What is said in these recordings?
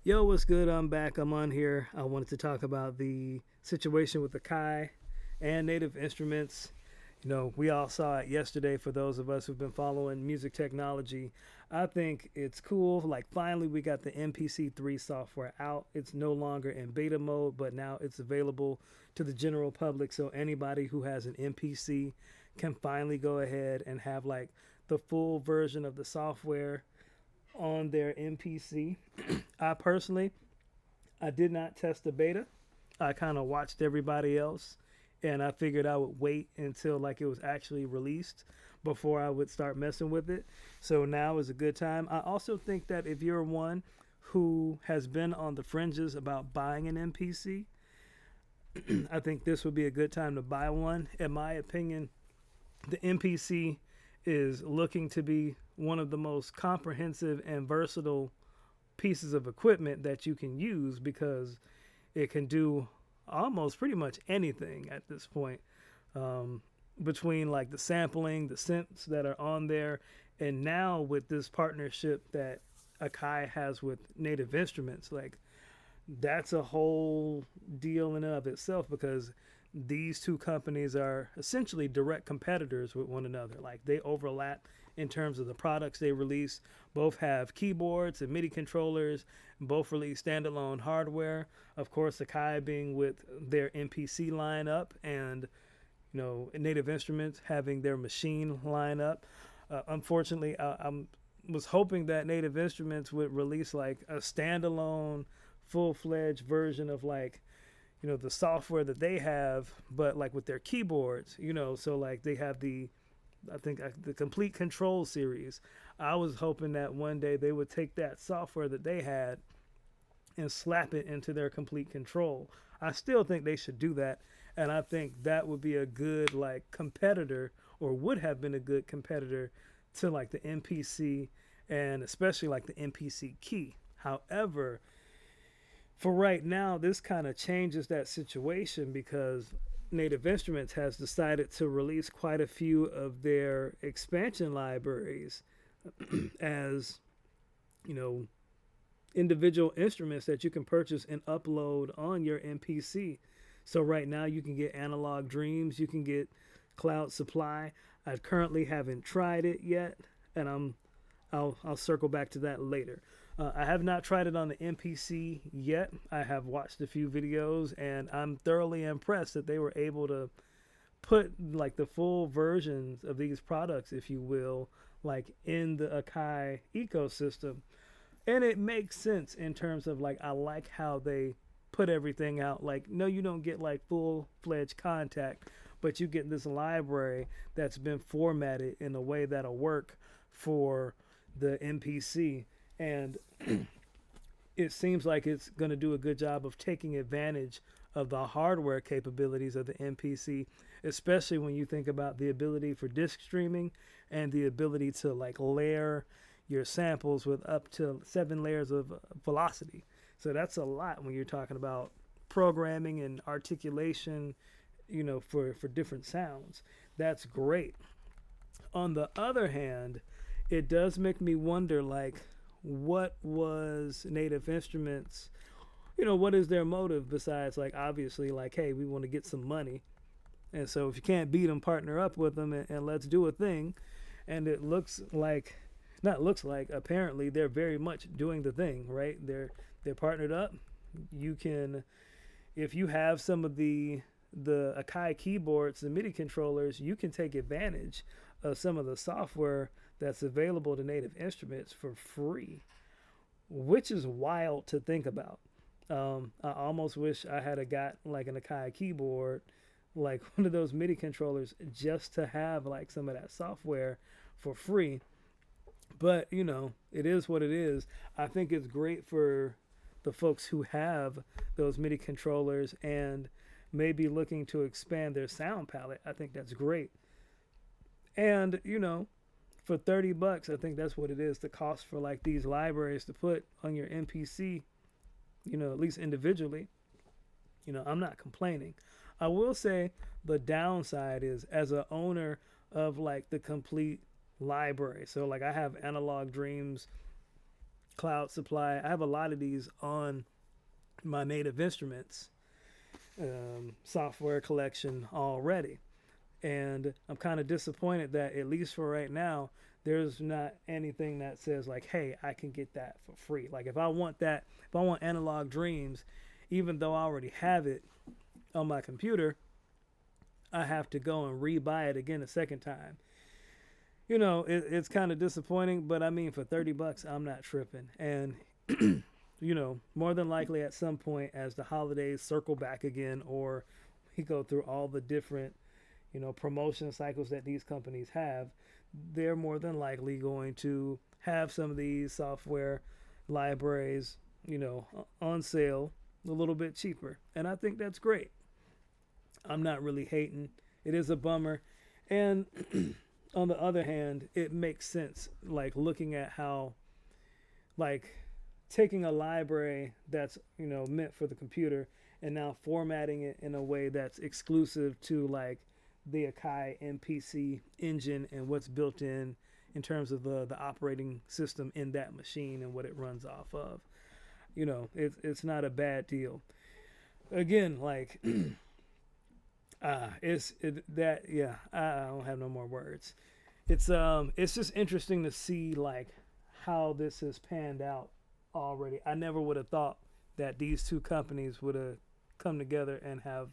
Yo, what's good? I'm back. I'm on here. I wanted to talk about the situation with Akai and Native Instruments. We all saw it yesterday for those of us who've been following music technology. I think it's cool. Like, finally, we got the MPC3 software out. It's no longer in beta mode, but now it's available to the general public. So, anybody who has an MPC can finally go ahead and have like the full version of the software on their MPC. I personally, I did not test the beta. I kind of watched everybody else, and I figured I would wait until like it was actually released before I would start messing with it. So now is a good time. I also think that if you're one who has been on the fringes about buying an MPC, I think this would be a good time to buy one. In my opinion, the MPC is looking to be one of the most comprehensive and versatile pieces of equipment that you can use because it can do almost pretty much anything at this point. Um, Between like the sampling, the synths that are on there, and now with this partnership that Akai has with Native Instruments, like that's a whole deal in and of itself because these two companies are essentially direct competitors with one another. Like they overlap in terms of the products they release. Both have keyboards and MIDI controllers. Both release standalone hardware. Of course, Akai being with their MPC lineup, and Native Instruments having their machine lineup. Unfortunately, I'm was hoping that Native Instruments would release like a standalone, full-fledged version of like the software that they have, but like with their keyboards. So like they have I think the complete control series. I was hoping that one day they would take that software that they had and slap it into their complete control. I still think they should do that, and I think that would be a good like competitor, or would have been a good competitor to like the MPC, and especially like the MPC key. However, for right now, this kind of changes that situation because Native Instruments has decided to release quite a few of their expansion libraries as, you know, individual instruments that you can purchase and upload on your MPC. So right now you can get Analog Dreams, you can get Cloud Supply. I currently haven't tried it yet, and I'll circle back to that later. I have not tried it on the MPC yet. I have watched a few videos, and I'm thoroughly impressed that they were able to put like the full versions of these products, if you will, like in the Akai ecosystem. And it makes sense in terms of like I like how they put everything out. Like, no, you don't get like full-fledged contact, but you get this library that's been formatted in a way that'll work for the MPC. And it seems like it's going to do a good job of taking advantage of the hardware capabilities of the MPC, especially when you think about the ability for disk streaming and the ability to like layer your samples with up to 7 layers of velocity. So that's a lot when you're talking about programming and articulation, for different sounds. That's great. On the other hand, it does make me wonder, like, what was Native Instruments, what is their motive besides, like, obviously, like, hey, we want to get some money. And so if you can't beat them, partner up with them and let's do a thing. And it looks like, not looks like, apparently they're very much doing the thing, right? They're partnered up. You can, if you have some of the Akai keyboards, the MIDI controllers, you can take advantage of some of the software that's available to Native Instruments for free, which is wild to think about. I almost wish I had got like an Akai keyboard, like one of those MIDI controllers, just to have like some of that software for free. But it is what it is. I think it's great for the folks who have those MIDI controllers and maybe looking to expand their sound palette. I think that's great. And for $30, I think that's what it is. The cost for like these libraries to put on your MPC, at least individually. I'm not complaining. I will say the downside is, as a owner of like the complete library. So like I have Analog Dreams Cloud Supply. I have a lot of these on my Native Instruments software collection already. And I'm kind of disappointed that, at least for right now, there's not anything that says like, hey, I can get that for free. Like if I want that, if I want Analog Dreams, even though I already have it on my computer, I have to go and re-buy it again a second time. It's kind of disappointing, but I mean, for $30, I'm not tripping. And more than likely at some point, as the holidays circle back again, or we go through all the different promotion cycles that these companies have, they're more than likely going to have some of these software libraries, on sale a little bit cheaper. And I think that's great. I'm not really hating. It is a bummer. And on the other hand, it makes sense, like looking at how, like, taking a library that's, meant for the computer and now formatting it in a way that's exclusive to like the Akai MPC engine and what's built in terms of the operating system in that machine and what it runs off of. It's not a bad deal. Again, like I don't have no more words. It's just interesting to see like how this has panned out already. I never would have thought that these two companies would have come together and have,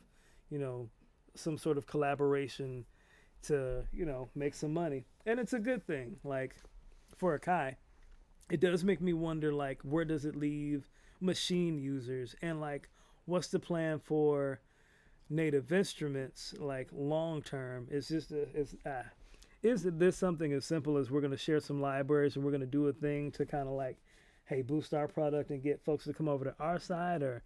some sort of collaboration to, make some money. And it's a good thing. Like for Akai, it does make me wonder, like, where does it leave machine users, and like what's the plan for Native Instruments, like long term? Is this something as simple as we're going to share some libraries and we're going to do a thing to kind of like, hey, boost our product and get folks to come over to our side? Or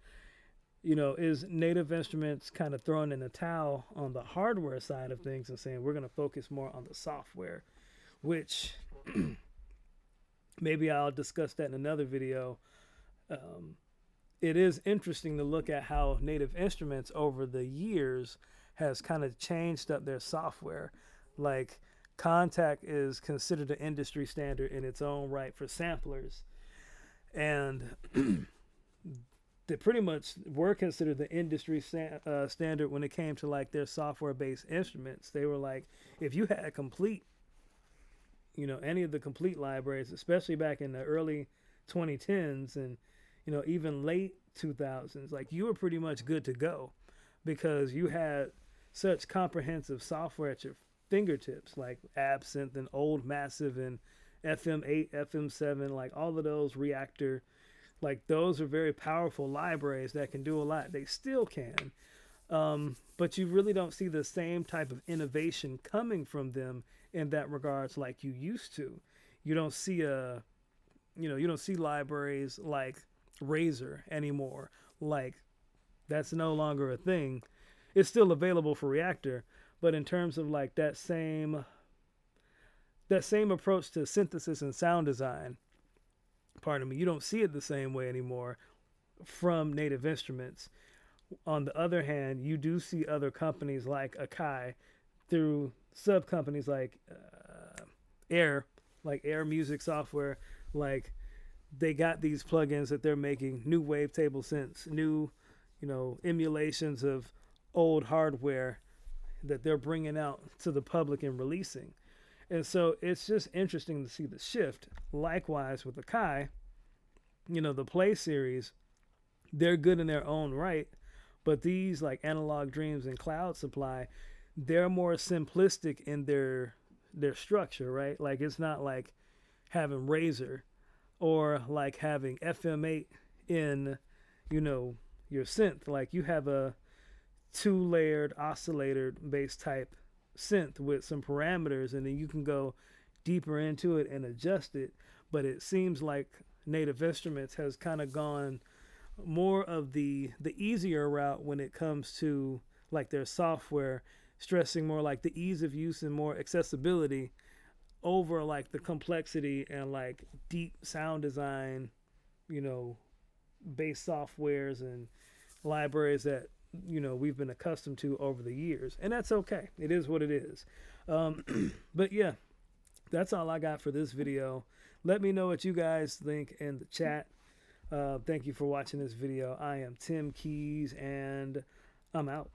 is Native Instruments kind of throwing in a towel on the hardware side of things and saying we're going to focus more on the software, which maybe I'll discuss that in another video. It is interesting to look at how Native Instruments over the years has kind of changed up their software. Like Contact is considered an industry standard in its own right for samplers, and they pretty much were considered the industry standard when it came to like their software-based instruments. They were like, if you had a complete, any of the complete libraries, especially back in the early 2010s and even late 2000s, like you were pretty much good to go because you had such comprehensive software at your fingertips, like Absinthe and Old Massive and FM8, FM7, like all of those Reactor. Like those are very powerful libraries that can do a lot. They still can. But you really don't see the same type of innovation coming from them in that regards like you used to. You don't see you don't see libraries like Razor anymore. Like that's no longer a thing. It's still available for Reactor, but in terms of like that same approach to synthesis and sound design, pardon me, you don't see it the same way anymore from Native Instruments. On the other hand, you do see other companies like Akai through sub companies like Air Music Software. Like they got these plugins that they're making, new wavetable synths, new emulations of old hardware that they're bringing out to the public and releasing. And so it's just interesting to see the shift. Likewise with Akai, the Play series, they're good in their own right, but these like Analog Dreams and Cloud Supply, they're more simplistic in their structure, right? Like it's not like having Razor or like having FM8 in, your synth. Like you have a 2-layered oscillator based type synth with some parameters, and then you can go deeper into it and adjust it. But it seems like Native Instruments has kind of gone more of the easier route when it comes to like their software, stressing more like the ease of use and more accessibility over like the complexity and like deep sound design, based softwares and libraries that we've been accustomed to over the years. And that's okay. It is what it is. But yeah, that's all I got for this video. Let me know what you guys think in the chat. Thank you for watching this video. I am Tim Keys, and I'm out.